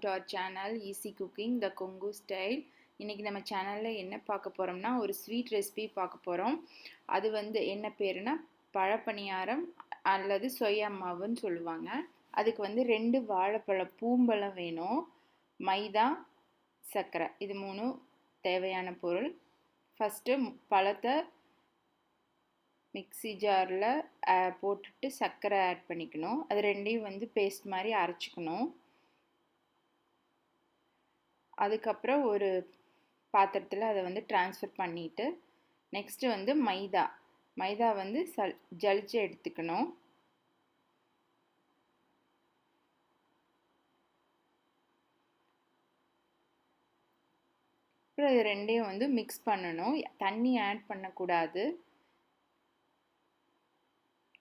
Welcome to our channel easy cooking the Kongu style. இன்றைக்கி நம்ம சேனலில் என்ன பார்க்க போகிறோம்னா ஒரு ஸ்வீட் ரெசிபி பார்க்க போகிறோம். அது என்ன பேருனா பழப்பணியாரம் அல்லது சொயா மாவுன்னு சொல்லுவாங்க. அதுக்கு 2 வாழைப்பழ பூம்பழம் வேணும், மைதா, சர்க்கரை, இது 3 தேவையான பொருள். ஃபஸ்ட்டு பழத்தை மிக்ஸி ஜாரில் போட்டுட்டு சர்க்கரை ஆட் பண்ணிக்கணும். அது ரெண்டையும் பேஸ்ட் மாதிரி அரைச்சிக்கணும். அதுக்கப்புறம் ஒரு பாத்திரத்தில் அதை ட்ரான்ஸ்ஃபர் பண்ணிவிட்டு நெக்ஸ்ட்டு மைதா ஜலிச்சு எடுத்துக்கணும். அப்புறம் இது ரெண்டையும் மிக்ஸ் பண்ணணும். தண்ணி ஆட் பண்ணக்கூடாது.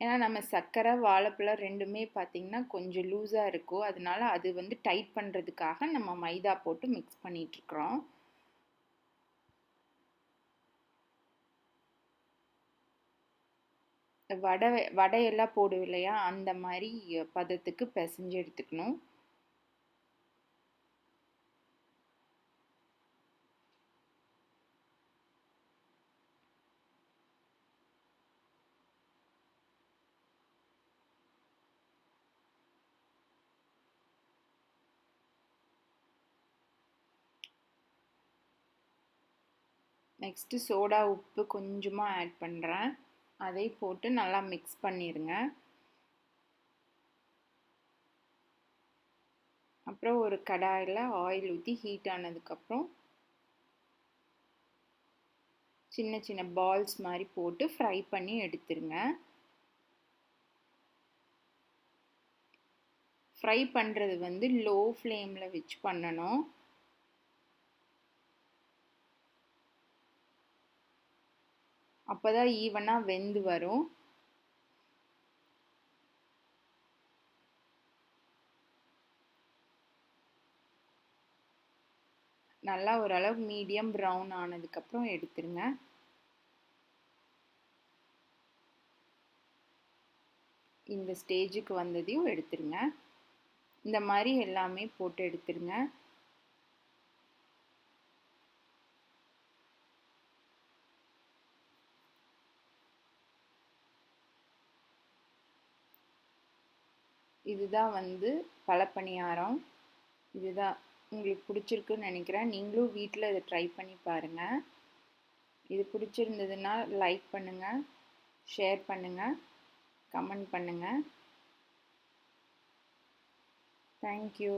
ஏன்னா நம்ம சர்க்கரை வாழைப்பழம் ரெண்டுமே பார்த்திங்கன்னா கொஞ்சம் லூஸாக இருக்கும். அதனால அது டைட் பண்ணுறதுக்காக நம்ம மைதா போட்டு மிக்ஸ் பண்ணிகிட்ருக்குறோம். வடையெல்லாம் போடுவோம் இல்லையா, அந்த மாதிரி பதத்துக்கு பிசைஞ்சு எடுத்துக்கணும். நெக்ஸ்ட்டு சோடா உப்பு கொஞ்சமாக ஆட் பண்ணுறேன். அதை போட்டு நல்லா மிக்ஸ் பண்ணிடுங்க. அப்புறம் ஒரு கடாயில் ஆயில் ஊற்றி ஹீட் ஆனதுக்கப்புறம் சின்ன சின்ன பால்ஸ் மாதிரி போட்டு ஃப்ரை பண்ணி எடுத்துருங்க. ஃப்ரை பண்ணுறது லோ ஃப்ளேமில் வச்சு பண்ணணும். அப்போ தான் ஈவனாக வெந்து வரும். நல்லா ஓரளவு மீடியம் ப்ரௌன் ஆனதுக்கப்புறம் எடுத்துருங்க. இந்த ஸ்டேஜுக்கு வந்ததையும் எடுத்துருங்க. இந்த மாதிரி எல்லாமே போட்டு எடுத்துருங்க. இதுதான் பழப்பணியாரம். இதுதான் உங்களுக்கு பிடிச்சிருக்குன்னு நினைக்கிறேன். நீங்களும் வீட்டில் இதை ட்ரை பண்ணி பாருங்கள். இது பிடிச்சிருந்ததுன்னா லைக் பண்ணுங்கள், ஷேர் பண்ணுங்கள், கமெண்ட் பண்ணுங்கள். தேங்க்யூ.